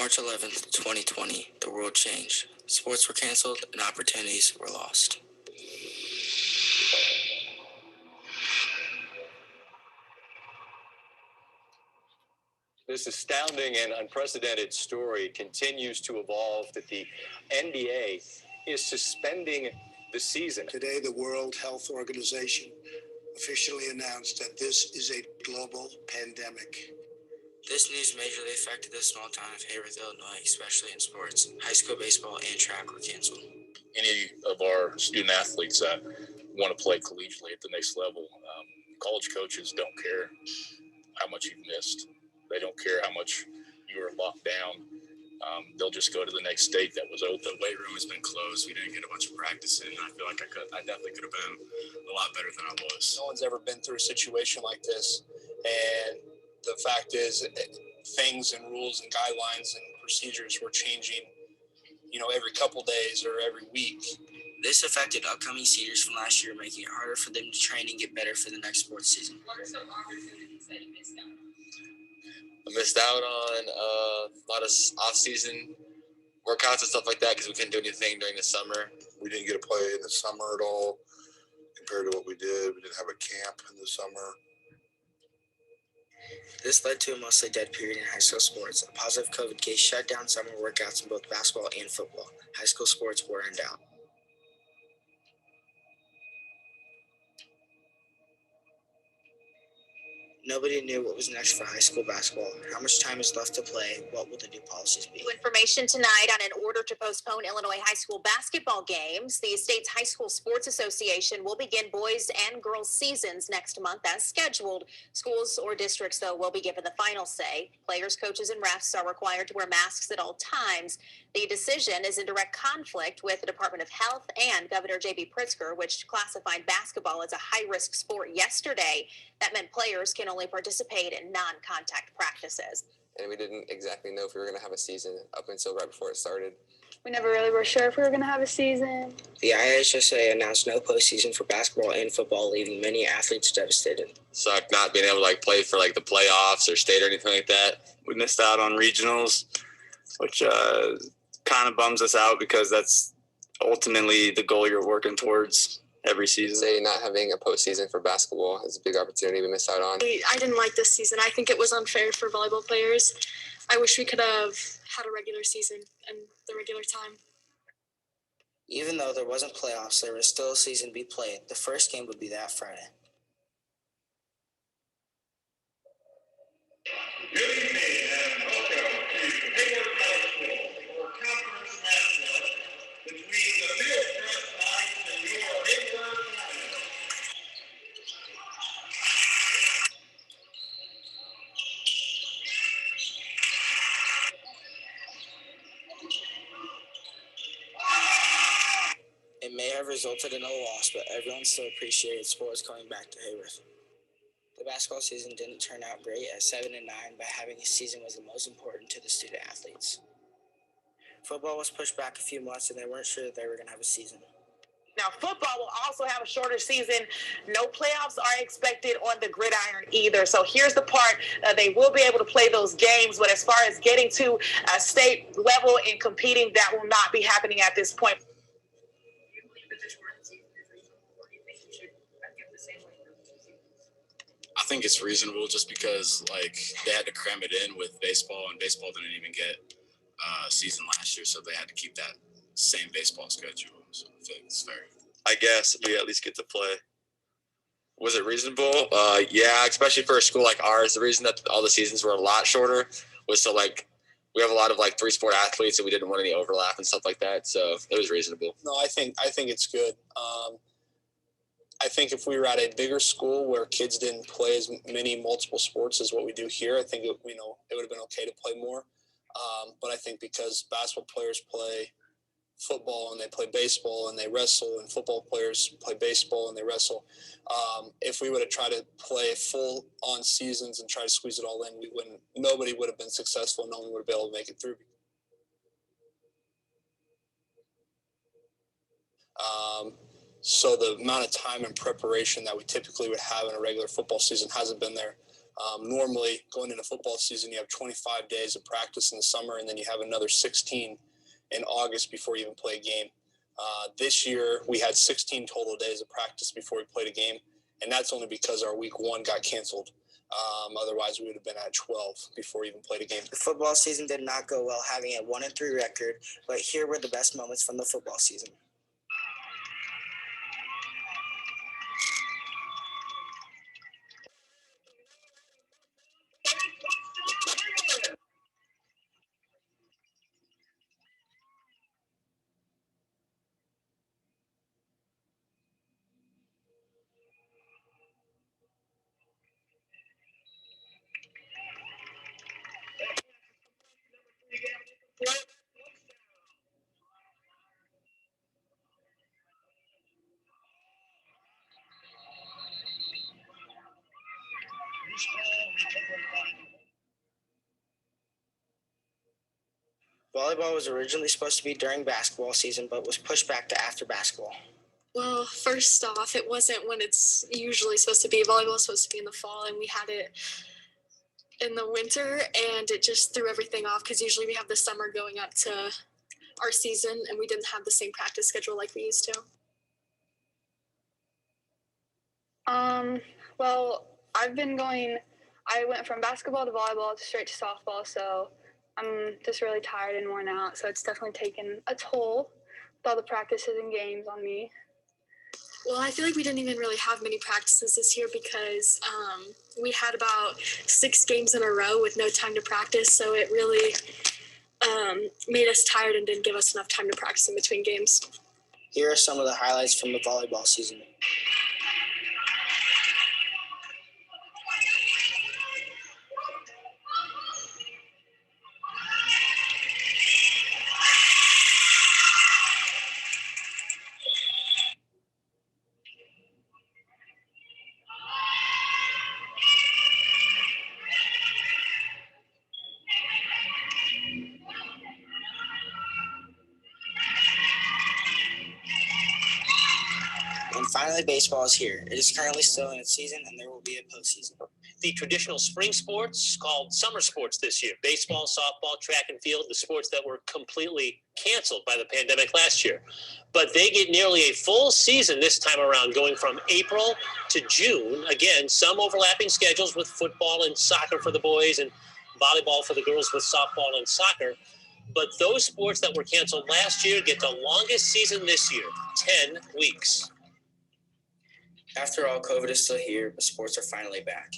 March 11th, 2020, the world changed. Sports were canceled and opportunities were lost. This astounding and unprecedented story continues to evolve that the NBA is suspending the season. Today, the World Health Organization officially announced that this is a global pandemic. This news majorly affected the small town of Hayworth, Illinois, especially in sports. High school baseball and track were canceled. Any of our student athletes that want to play collegiately at the next level, college coaches don't care how much you've missed. They don't care how much you were locked down. They'll just go to the next state that was open. The weight room has been closed. We didn't get a bunch of practice in. I feel like I definitely could have been a lot better than I was. No one's ever been through a situation like this. And the fact is, things and rules and guidelines and procedures were changing, every couple days or every week. This affected upcoming seniors from last year, making it harder for them to train and get better for the next sports season. What are some opportunities that you missed out on? I missed out on a lot of off-season workouts and stuff like that because we couldn't do anything during the summer. We didn't get to play in the summer at all compared to what we did. We didn't have a camp in the summer. This led to a mostly dead period in high school sports. A positive COVID case shut down summer workouts in both basketball and football. High school sports were in doubt. Nobody knew what was next for high school basketball. How much time is left to play? What will the new policies be? New information tonight on an order to postpone Illinois high school basketball games. The state's High School Sports Association will begin boys and girls seasons next month as scheduled. Schools or districts, though, will be given the final say. Players, coaches, and refs are required to wear masks at all times. The decision is in direct conflict with the Department of Health and Governor J.B. Pritzker, which classified basketball as a high-risk sport yesterday. That meant players can only participate in non-contact practices. And we didn't exactly know if we were going to have a season up until right before it started. We never really were sure if we were going to have a season. The IHSA announced no postseason for basketball and football, leaving many athletes devastated. Sucked not being able to play for the playoffs or state or anything like that. We missed out on regionals, which kind of bums us out because that's ultimately the goal you're working towards every season. Say not having a postseason for basketball is a big opportunity we missed out on. I didn't like this season. I think it was unfair for volleyball players. I wish we could have had a regular season and the regular time. Even though there wasn't playoffs, there was still a season to be played. The first game would be that Friday. Good evening and welcome to Hayworth High School for conference matchup between the Fieldcrest Knights and your Hayworth Lions. It may have resulted in a loss, but everyone still appreciated sports coming back to Hayworth. The basketball season didn't turn out great at 7-9, but having a season was the most important to the student athletes. Football was pushed back a few months, and they weren't sure that they were going to have a season. Now, football will also have a shorter season. No playoffs are expected on the gridiron either. So here's the part. They will be able to play those games, but as far as getting to a state level and competing, that will not be happening at this point. I think it's reasonable just because they had to cram it in with baseball, and baseball didn't even get a season last year, so they had to keep that same baseball schedule. So I think it's fair. I guess we at least get to play. Was it reasonable? Yeah, especially for a school like ours. The reason that all the seasons were a lot shorter was so we have a lot of 3-sport athletes, and we didn't want any overlap and stuff like that. So it was reasonable. No, I think it's good. I think if we were at a bigger school where kids didn't play as many multiple sports as what we do here, I think it would have been okay to play more. But I think because basketball players play football and they play baseball and they wrestle, and football players play baseball and they wrestle, if we would have tried to play full on seasons and try to squeeze it all in, nobody would have been successful. No one would have been able to make it through. So the amount of time and preparation that we typically would have in a regular football season hasn't been there. Normally, going into football season, you have 25 days of practice in the summer, and then you have another 16 in August before you even play a game. This year, we had 16 total days of practice before we played a game, and that's only because our week 1 got canceled. Otherwise, we would have been at 12 before we even played a game. The football season did not go well, having a 1-3 record, but here were the best moments from the football season. Volleyball was originally supposed to be during basketball season, but was pushed back to after basketball. Well, first off, it wasn't when it's usually supposed to be. Volleyball was supposed to be in the fall, and we had it in the winter, and it just threw everything off because usually we have the summer going up to our season, and we didn't have the same practice schedule like we used to. Well, I went from basketball to volleyball straight to softball, so I'm just really tired and worn out. So it's definitely taken a toll with all the practices and games on me. Well, I feel like we didn't even really have many practices this year because we had about 6 games in a row with no time to practice. So it really made us tired and didn't give us enough time to practice in between games. Here are some of the highlights from the volleyball season. And finally, baseball is here. It is currently still in its season, and there will be a postseason. The traditional spring sports called summer sports this year. Baseball, softball, track and field, the sports that were completely canceled by the pandemic last year. But they get nearly a full season this time around, going from April to June. Again, some overlapping schedules with football and soccer for the boys and volleyball for the girls with softball and soccer. But those sports that were canceled last year get the longest season this year, 10 weeks. After all, COVID is still here, but sports are finally back.